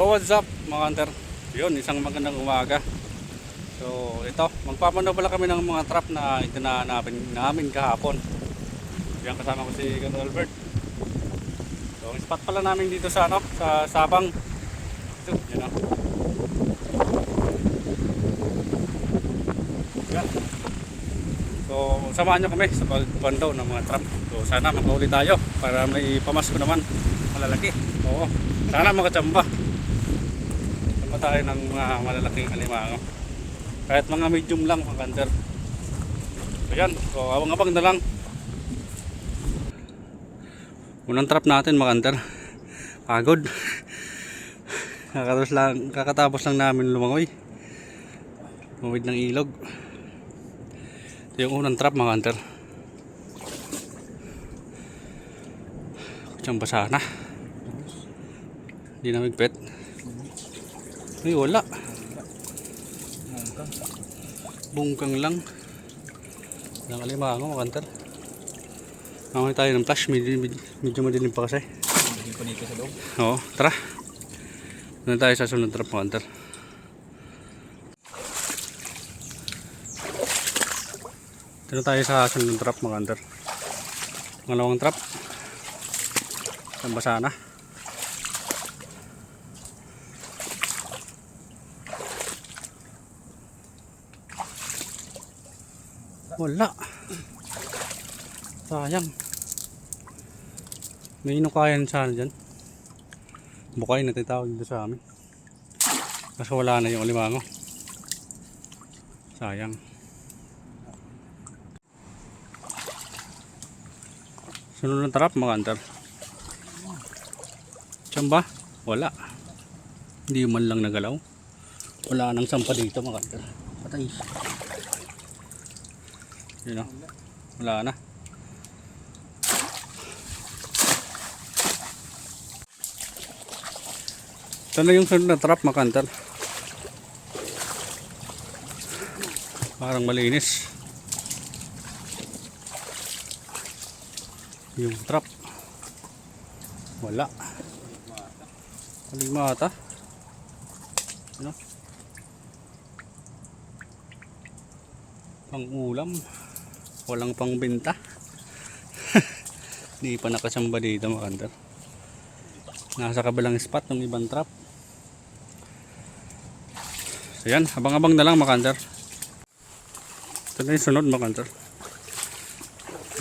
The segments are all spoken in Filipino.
So what's up mga hunter? Yun, isang magandang umaga. So ito, magpapanood kami ng mga trap na itinanapin namin kahapon. Yan, kasama ko si Gano Albert. So ang spot pala namin dito sa sa Sabang. Ito, yan o. Yan. So samahan nyo kami sa pagpandaw ng mga trap. So sana makahuli tayo para may pamasko naman malalaki. Oo, sana makachamba tayo ng mga malalaking alimango, kahit mga medium lang mga hunter. So yan, so abang-abang na lang. Unang trap natin mga hunter, pagod. kakatapos lang namin lumangoy, mawid ng ilog. Ito yung unang trap mga hunter. Kutsang basa na, hindi na migpet. Ay wala, bungkang lang ng alimango mga hunter. Mamay tayo ng flash, medyo madilim pa kasi. Madilim pa dito sa loob. Oo, tara, doon tayo sa sunod trap mga hunter. Doon tayo sa sunod trap mga hunter. Pangalawang trap, ang basa na. Wala, sayang. May inukayan sana dyan, bukay na titawag dito sa amin, kasi wala na yung alimango. Sayang. Sunod ng trap mga hunter. Tsamba, wala, hindi man lang nagalaw. Wala nang sampa dito mga hunter. Patay. Yun o, wala na. Ito na yung sunod na trap mga hunter. Parang malinis yung trap. Wala, kaligmata. Ano, pang ulam, walang pang benta. Hindi pa nakasamba dito mga hunter. Nasa kabilang spot ng ibang trap. So yan, abang-abang na lang mga hunter. Ito na yung sunod mga hunter.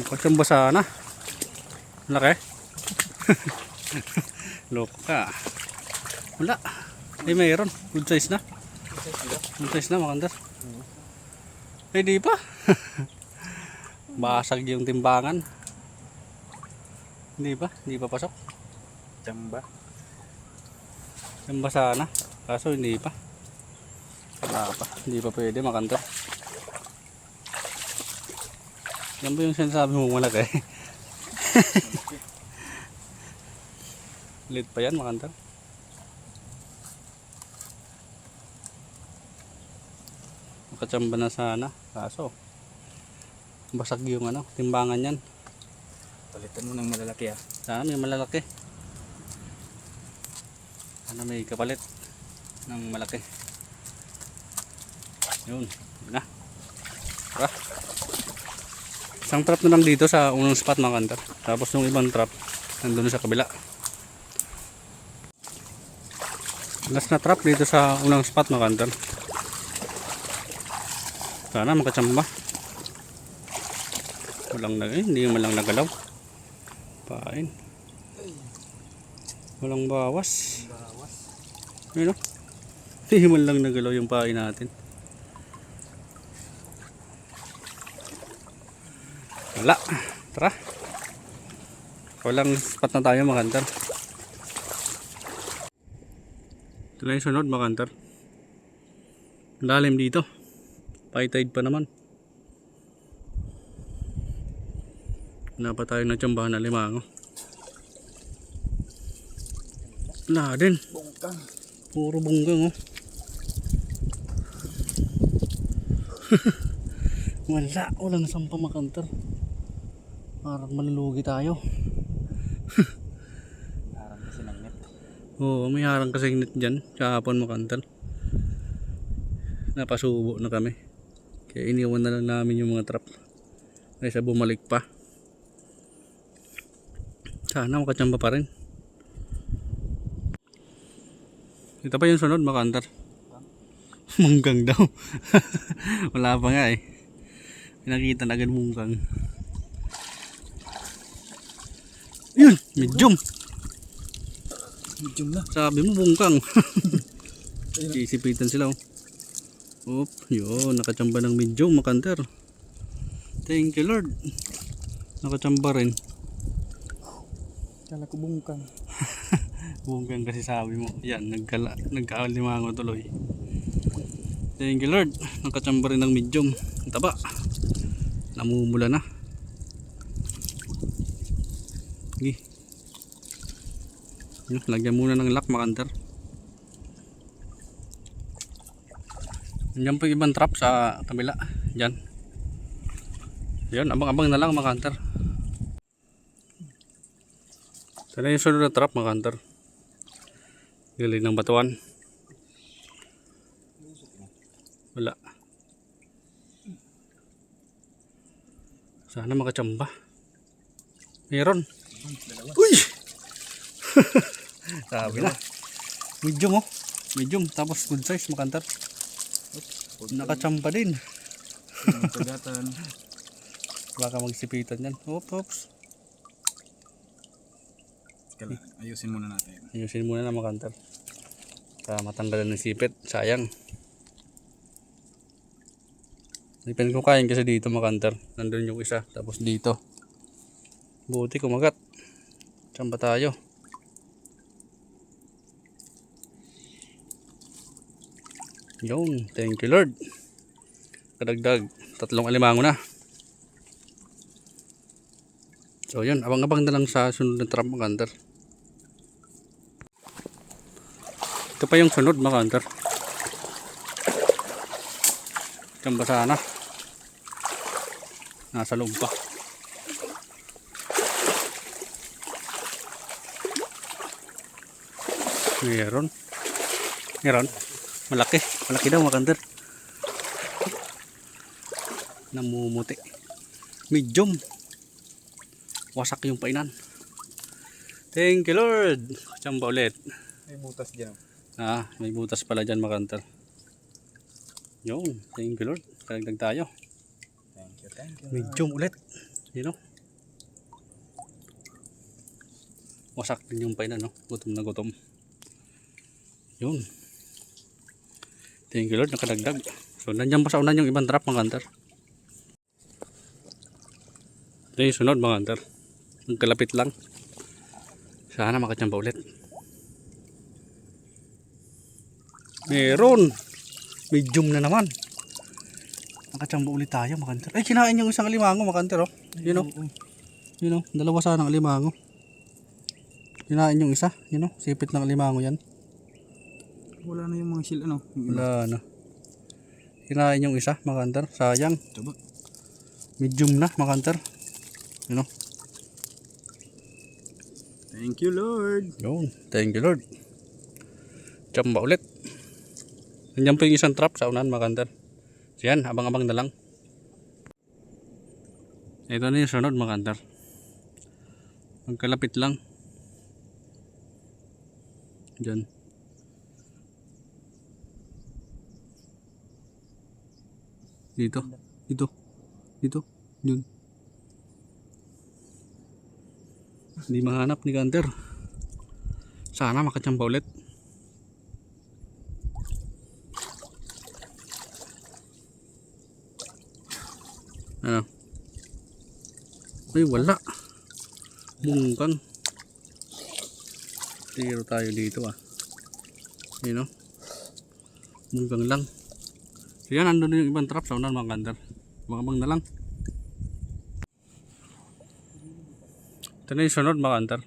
Makatsamba sana. Laki. Loko ka. Wala, ay mayroon, good size na. Good size na mga hunter. Eh di pa. Basag yung timbangan. Hindi pa, hindi pa pasok. Tsamba. Tsamba sana, kaso hindi pa. Wala pa, hindi pa pwede mga hunter. Yan ba yung sinasabi mo malaki? Lit pa yan mga hunter. Makatsamba na sana, kaso basag yung timbangan yan. Palitan mo ng malalaki ah. Sana may malalaki. Sana may kapalit ng malaki. Yun, yun na. Tara. Isang trap na lang dito sa unang spot mga hunter. Tapos yung ibang trap nandun sa kabila. Last na trap dito sa unang spot mga hunter. Sana makatsamba. Walang hindi man lang nagalaw. Pain. Walang bawas. Ayun o. Hindi man lang nagalaw yung pain natin. Wala. Tara. Walang spot na tayo mga hunter. Ito na yung sunod mga hunter. Lalim dito. High tide pa naman. Wala pa tayo natsambahan na limango. Wala din. Bungkang. Puro bungkang oh. Wala, walang sampa mga hunter. Parang malulugi tayo. Parang kasi ng net. Oo, may harang kasing net dyan. Kahapon mga kantar. Napasubo na kami. Kaya iniwan na lang namin yung mga trap. Kaysa bumalik pa. Sana makachamba pa rin. Ito pa yung sunod mga kantar. Munggang daw. Wala pa nga eh. Pinakita na agad munggang. Yun, medium. Medium na. Sabi mo munggang. Isipitan sila oh. Oop, yun, nakachamba ng medium mga kantar. Thank you Lord. Nakachamba rin. Kala ko bungkang. Munggang kasi sabi mo. Yan, nagkalimango tuloy. Thank you Lord. Nakachamba rin ng medium. Ang taba. Namumula na. Sige. Yun, lagyan muna ng lock mga kantar. Diyan po yung ibang trap sa kabila. Diyan. Yun, abang-abang na lang mga kantar. Ito na yung sunod na trap mga kantar. Galing ng batuan. Wala. Sana makachamba. Meron. Uy! Sabi na. Medium oh. Medium. Tapos good size mga kantar. Nakachamba din. Pagatan. Baka magsipitan yan. Oops. Kala, ayusin muna natin. Ayusin muna na mga kantar. Para matanggalan ng sipit. Sayang. Depende ko kain kasi dito mga kantar. Nandun yung isa. Tapos dito. Buti kumagat. Chamba tayo. Yun. Thank you Lord. Kadagdag. 3 alimango na. So yun. Abang-abang na lang sa sunod na trap mga kantar. Ito pa yung sunod mga kantar. Chamba sana. Nasa loob pa. Meron. Malaki daw mga kantar. Namumuti. Medium. Wasak yung painan. Thank you Lord. Chamba ulit. May butas dyan. May butas pala dyan mga kantar. Yun. Thank you Lord. Kalagdag tayo. Thank you. Medium ulit. You know. Wasak din yung painan no. Gutom na gutom. Yun. Thank you Lord. Nakadagdag. So nandiyan pa sa unan yung ibang trap mga kantar. Ito yung sunod mga kantar. Magkalapit lang. Sana makachamba ulit. Meron. Medium na naman. Makachamba ulit tayo mga kantar. Ay kinain yung isang alimango mga kantar oh. You know. Dalawa sana ng alimango. Kinain yung isa. You know. Sipit ng alimango yan. Wala na yung mga sil ano. Wala na. Kinain yung isa mga kantar. Sayang. Diba? Medium na mga kantar. You know. Thank you Lord. Yun. Thank you Lord. Chamba ulit. Nandiyan po yung isang trap sa unan mga kantar. So yan, abang-abang na lang. Ito na yung sunod mga kantar. Magkalapit lang. Diyan. Dito. Yun. Hindi mahanap ni kantar. Sana makachamba ulit. Ano? Ay wala. Bungkang. Tiro tayo dito You know. Bungkang lang. So yan, andun yung ibang trap sa unan mga kantar. Abang na lang. Ito na yung sunod mga kantar.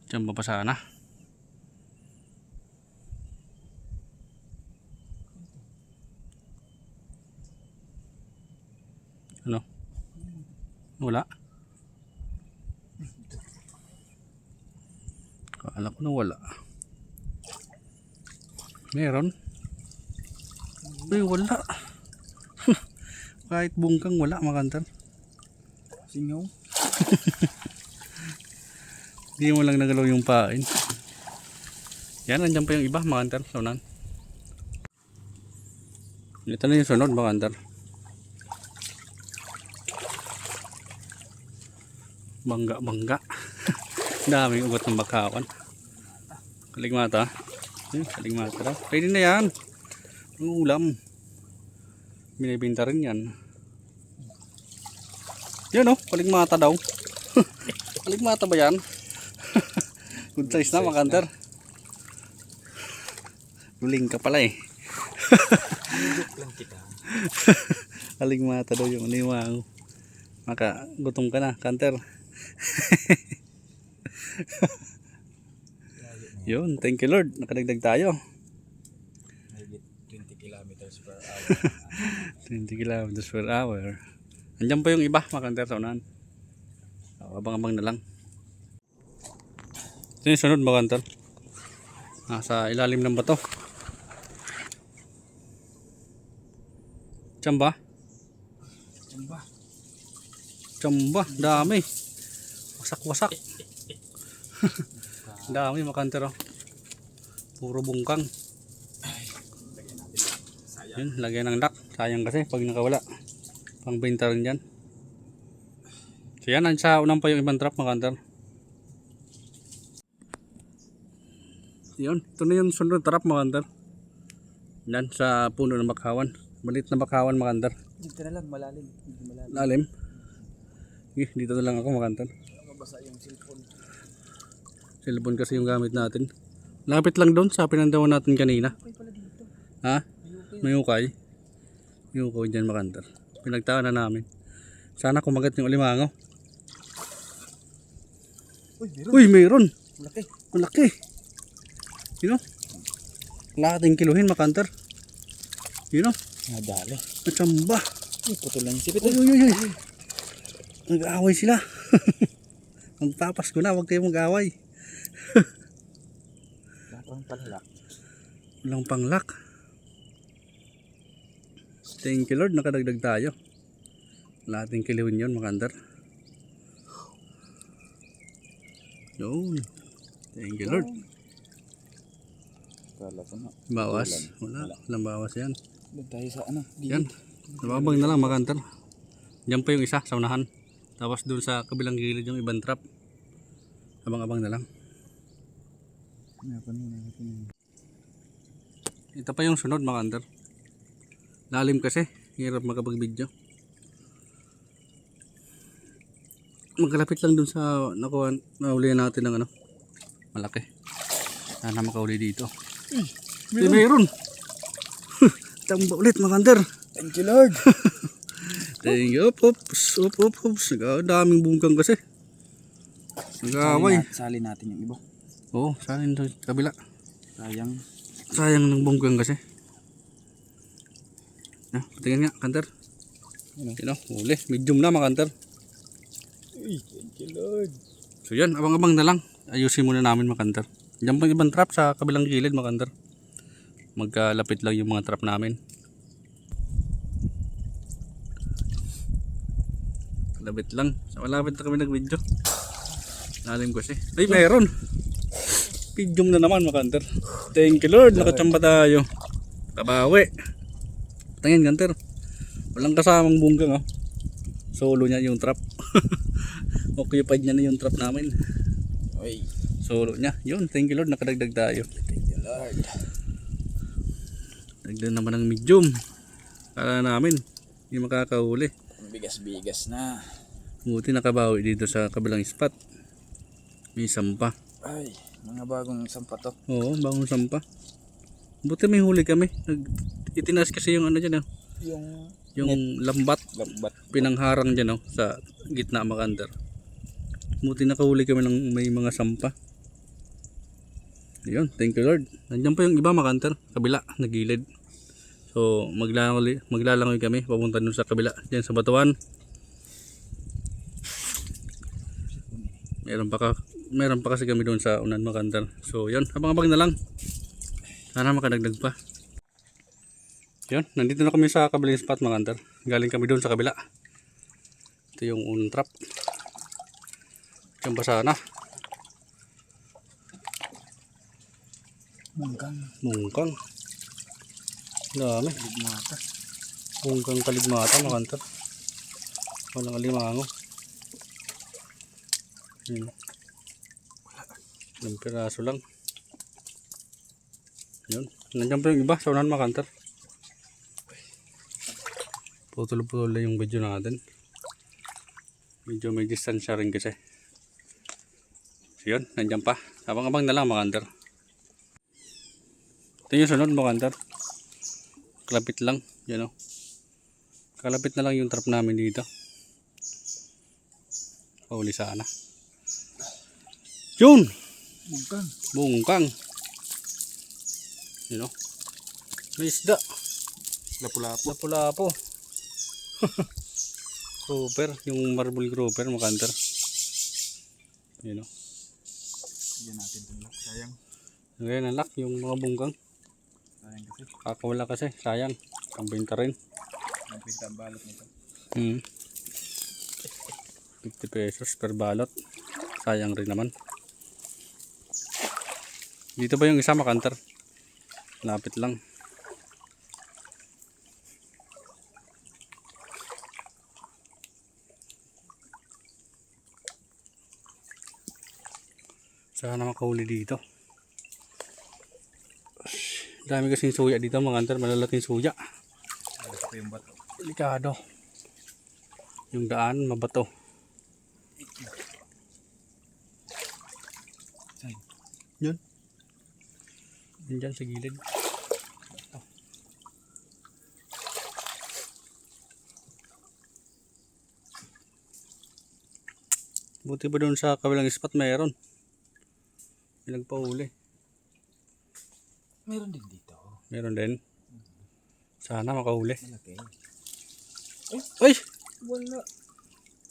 Diyan pa sana. Ano? Wala. Akala ko na wala. Meron. Uy, wala. Kahit bungkang wala mga kanter. Singaw. Hindi mo lang nagalaw yung pain. Yan, nandiyan pa yung iba mga kanter. Sunan. Ito na yung sunod mga kanter. Bangga bangga. Daming ugat ng bakawan. Kaligmata. Kaligmata daw. Pwede na yan. Ang ulam. Binibinta rin yan. Yan oh, kaligmata daw. Kaligmata ba yan? Good size na mga kanter. Luling ka pala eh. Lang kita. Kaligmata daw yung niwang. Maka gutom ka na kanter. Yun, thank you Lord. Nakadagdag tayo. Maybe 20 kilometers per hour. 20 kilometers per hour. Andiyan pa yung iba mga kanter sa unahan. Abang-abang na lang. Ito yung sunod mga kanter. Nasa ilalim ng bato. Tsamba. Tsamba. Tsamba, dami. Wasak-wasak. Dami mga kanter oh. Puro bungkang. Yun, lagyan ng lock. Sayang kasi pag nakawala. Pangbenta rin yan. So yan, sa unang pa yung ibang trap mga kanter. Yun, ito na yung sunod trap mga kanter. Yan sa puno ng bakawan. Balit na bakawan mga kanter. Dito na lang, malalim. Dito malalim. Lalim. Dito na lang ako mga kanter. Mabasa yung cellphone. Cellphone kasi yung gamit natin. Lapit lang doon sa pinandawan natin kanina. Okay pala dito. Ha? May ukay. May ukay dyan mga kanter. Pinagtaan na namin. Sana kumagat yung alimango. Uy, mayroon. Malaki. Malaki. Yun o. Lahating kiluhin mga kanter. Yun o. Nadali. Natsamba. Uy, putol lang yung sipit. Uy. Nag-aaway sila. Magpapas ko na. Huwag kayong mag-aaway. Lapang panlak. Walang panglak. Thank you Lord. Nakadagdag tayo. Lahating kiluhin yun mga kanter. Yun. Thank you Lord. Kala ko na. Bawas. Wala. Walang bawas yan. Doon tayo sa ano. Yan. Nababang na lang mga kanter. Diyan pa yung isa sa unahan. Tapos doon sa kabilang gilid yung ibang trap. Abang-abang na lang. Ito pa yung sunod mga kanter. Lalim kasi. Hirap makapag-video. Magkalapit lang dun sa nahulihan natin ng ano. Malaki. Sana makauli dito. Mayroon. Tamba ulit mga kanter. Thank you Lord. Thank you. Oops. Daming bungkang kasi. Nag-aaway. Sali natin yung iba. Oo, salin sa kabila. Sayang. Sayang ng bungkang kasi. Tingnan nga kanter. Huli. Medium na mga kanter. Uy, thank you Lord. So yan, abang-abang na lang. Ayusin muna namin mga kanter. Diyan pa ibang trap sa kabilang gilid mga kanter. Magkalapit lang yung mga trap namin. Kalapit lang. So malapit na kami nag-video. Lalim kasi. Ay, meron. Medium na naman mga kanter. Thank you Lord. Nakachamba tayo. Kabawi. Tingin kanter. Walang kasamang bunggang oh. Solo niya yung trap. Occupied niya na yung trap namin. Uy. Solo niya. Yun, thank you Lord. Nakadagdag tayo. Thank you Lord. Dagdag naman ng medium. Kala namin hindi makakahuli. Bigas-bigas na. Buti nakabawi dito sa kabilang spot. May sampa. Ay, mga bagong sampa to. Oo, bagong sampa. Buti may huli kami. Itinaas kasi yung ano dyan oh. Yung lambat. Pinangharang dyan oh, sa gitna mga kanter. Buti nakahuli kami ng may mga sampa. Ayun, thank you Lord. Nandiyan pa yung iba mga kanter, kabila, nagilid. So maglalangoy kami papunta dun sa kabila, dyan sa batuan. Meron pa kasi kami doon sa unan mga kanter. So yun, abang-abang na lang. Sana makadagdag pa. Yun, nandito na kami sa kabilang spot mga kanter. Galing kami doon sa kabila. Ito yung unang trap. Yung basa na. Mungkang. Dami. Ligmata. Mungkang kaligmata mga kanter. Walang alimango. Yun. Ilang piraso lang. Yun. Nandiyan pa yung iba sa unahan mga kanter. Putol-putol lang yung video natin. Medyo may distansya rin kasi. So yun, nandiyan pa. Abang-abang na lang mga kanter. Ito yung sunod mga kanter. Kalapit lang. Yan o. Kalapit na lang yung trap namin dito. Pauli sana. Yun! Mungkang. Bungkang. Yun o. May isda. Lapu-lapu. Lapu-lapo. Grouper. Yung marble grouper mga kanter. Yun o. Bigyan natin itong lock. Sayang. Ngayon anak yung mga bungkang. Sayang kasi. Kakawala kasi. Sayang. Pambenta rin. Nagpinta ang balot nito. 50 pesos per balot. Sayang rin naman. Dito ba yung isa mga kanter? Lapit lang. Sana makahuli dito. Dami kasing suya dito mga kanter. Malalaking suya. Ito pa yung bato. Delikado. Yung daan mabato. Saan? Yun. Yun dyan sa gilid. Buti ba doon sa kabilang spot mayroon? Pinagpahuli. Meron din dito. Meron din. Sana makahuli. Malaki. Ay! Wala.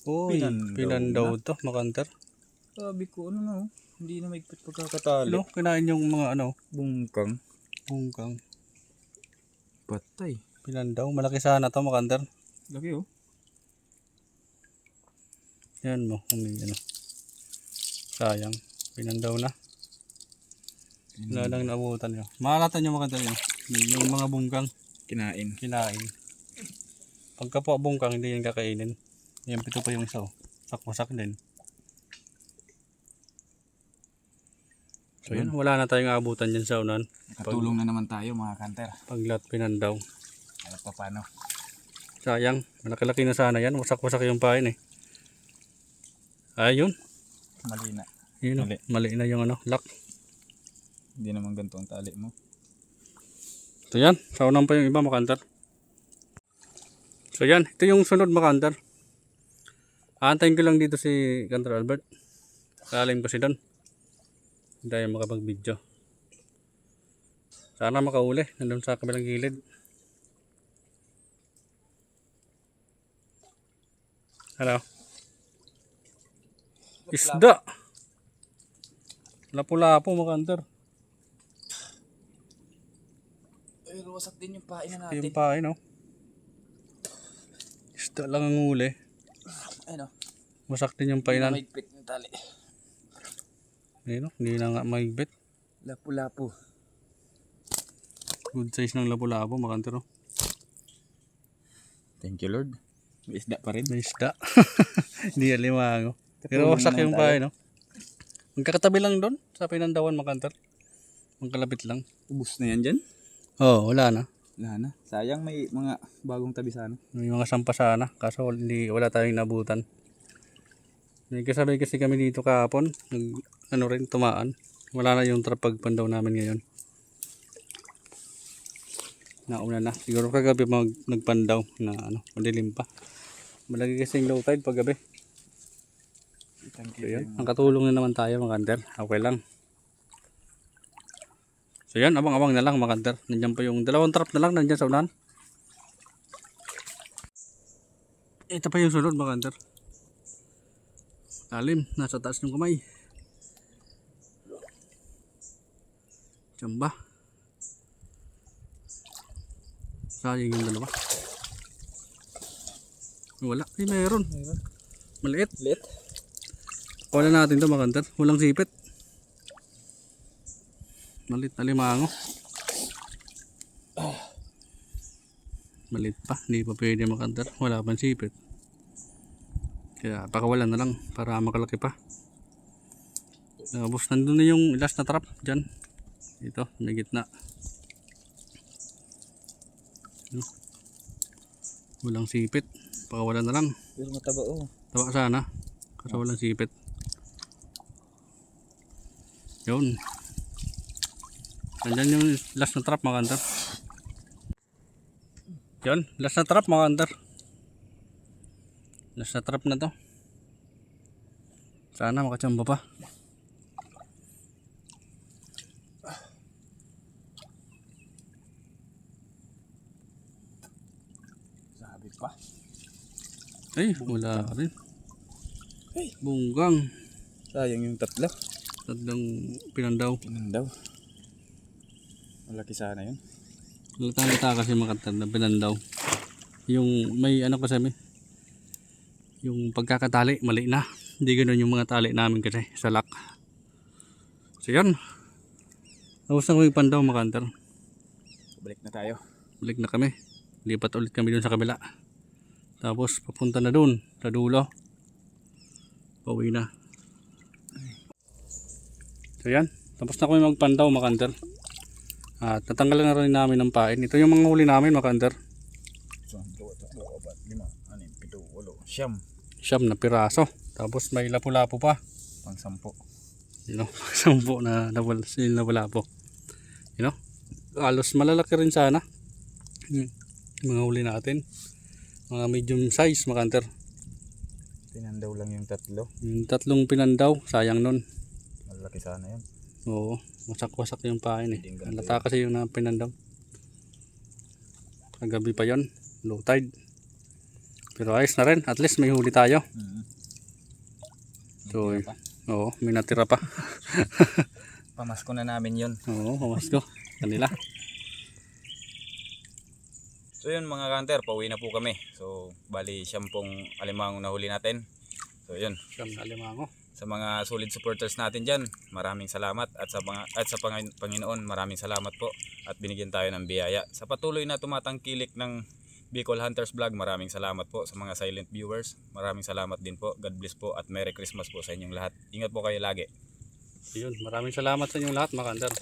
Uy, Pinandaw pinandaw na. to, makanter. Sabi ko ano na. Hindi na maigpit pagkakatali. Ano? Kinain yung mga ano, Bungkang. bungkang. Patay. Pinandaw. Malaki sana to, makanter. Laki oh. Yan mo, ano. Sayang. Pinandaw na. Wala lang naabutan nyo. Makalatan nyo makanter yun. Yung mga bungkang. Kinain. Kinain. Pagka po bungkang, hindi yan kakainin. Yan, pito pa yung isa. Sakmasak din. So yun, wala na tayong abutan dyan sa unan. Nakatulong na naman tayo mga kanter. Paglat pinandaw. Kahit pa paano. Sayang, malaki-laki na sana yan. Wasak-wasak yung pain eh. Ayun. Mali na. Yun, mali na yung ano, lock. Hindi naman ganito ang tali mo. So yan, sa unan pa yung iba makantar. So yan, ito yung sunod makantar. Aantayin ko lang dito si Kantor Albert. Kalalim ko si Don. Hindi tayo makapag-video. Sana makahuli. Nandun sa kabilang gilid. Hello. Isda. Lapu-lapu makantar. Pero wasak din yung pain na Yung pain no. Isda lang ang huli. Ano? Wasak din yung painan. Maigpit yung tali. Ayun, hindi na nga mahigbit. Lapu-lapu. Good size ng lapu-lapu, makantero. Thank you Lord. May isda pa rin. May isda. Hindi alimango. Pero wasak yung pahay, no? Magkakatabi lang doon sa pinandawan, makanter. Magkalapit lang. Ubus na yan dyan? Oo, wala na. Wala na. Sayang may mga bagong tabi sana. May mga sampa sana. Kaso wala tayong nabutan. May kasabay kasi kami dito kahapon. Ano rin, tumaan. Wala na yung trap pagpandaw namin ngayon. Nauna na. Siguro kagabi nagpandaw na ano, madilim pa. Malagi kasing low tide pag gabi. So yun, nakatulong na naman tayo mga kanter. Okay lang. So yan, abang-abang na lang mga kanter. Nandiyan pa yung dalawang trap na lang nandiyan sa unahan. Ito pa yung sunod mga kanter. Lalim, nasa taas ng kamay. Tsamba. Sayang yung dalawa. Wala, ay mayroon. Maliit. Lit. Wala natin to mga hunter. Walang sipit. Maliit na limango. Maliit pa, hindi pa pwede mga hunter. Wala pang sipit. Kaya pakawalan na lang para makalaki pa. Tapos nandun na yung last na trap dyan. Ito, may gitna. Walang sipit. Pakawalan na lang. Pero mataba oh. Tawa sana. Kasi walang sipit. Yun. Nandyan yung last na trap mga hunter. Yun, last na trap mga hunter. Last na trap na to. Sana makachamba pa. Sabi pa. Ay, wala rin. Ay. Bunggang. Sayang yung tatlo. Tatlong pinandaw. Pinandaw. Malaki sana yun. Lata kasi makatad na pinandaw. Yung may ano kasi may. Yung pagkakatali, mali na. Hindi ganoon yung mga tali namin kasi sa lock. So yan. Tapos na kami pandaw mga hunter. Balik na tayo. Balik na kami. Lipat ulit kami dun sa kabila. Tapos papunta na dun sa dulo. Pauwi na. So yan. Tapos na kami magpandaw mga hunter. At natanggalan na rin namin ng pain. Ito yung mga huli namin mga hunter. 1, 2, 3, 4, 5, 6, 7, 8, 9, 10. Siyam na piraso. Tapos may lapu-lapu pa. Pang 10. You know, 10 na lapu-lapu. You know, halos malalaki rin sana. Mga huli natin. Mga medium size mga hunter. Pinandaw lang yung tatlo. Yung tatlong pinandaw, sayang nun. Malaki sana yun. Oo, wasak-wasak yung pain eh. Hindi ganito Halata kasi yung na pinandaw. Kagabi pa yon, low tide. Pero ayos na rin, at least may huli tayo. So, oo, may natira pa. Pamasko na namin yun. Oo, pamasko. Kanila. So yun mga hunter, pauwi na po kami. So bali 10 alimango na huli natin. So yun. Siyam na limango. Sa mga solid supporters natin dyan, maraming salamat. At sa Panginoon, maraming salamat po. At binigyan tayo ng biyaya. Sa patuloy na tumatangkilik ng Bicol Hunters Vlog, maraming salamat po sa mga silent viewers. Maraming salamat din po. God bless po at Merry Christmas po sa inyong lahat. Ingat po kayo lagi. Yun, maraming salamat sa inyong lahat mga hunter.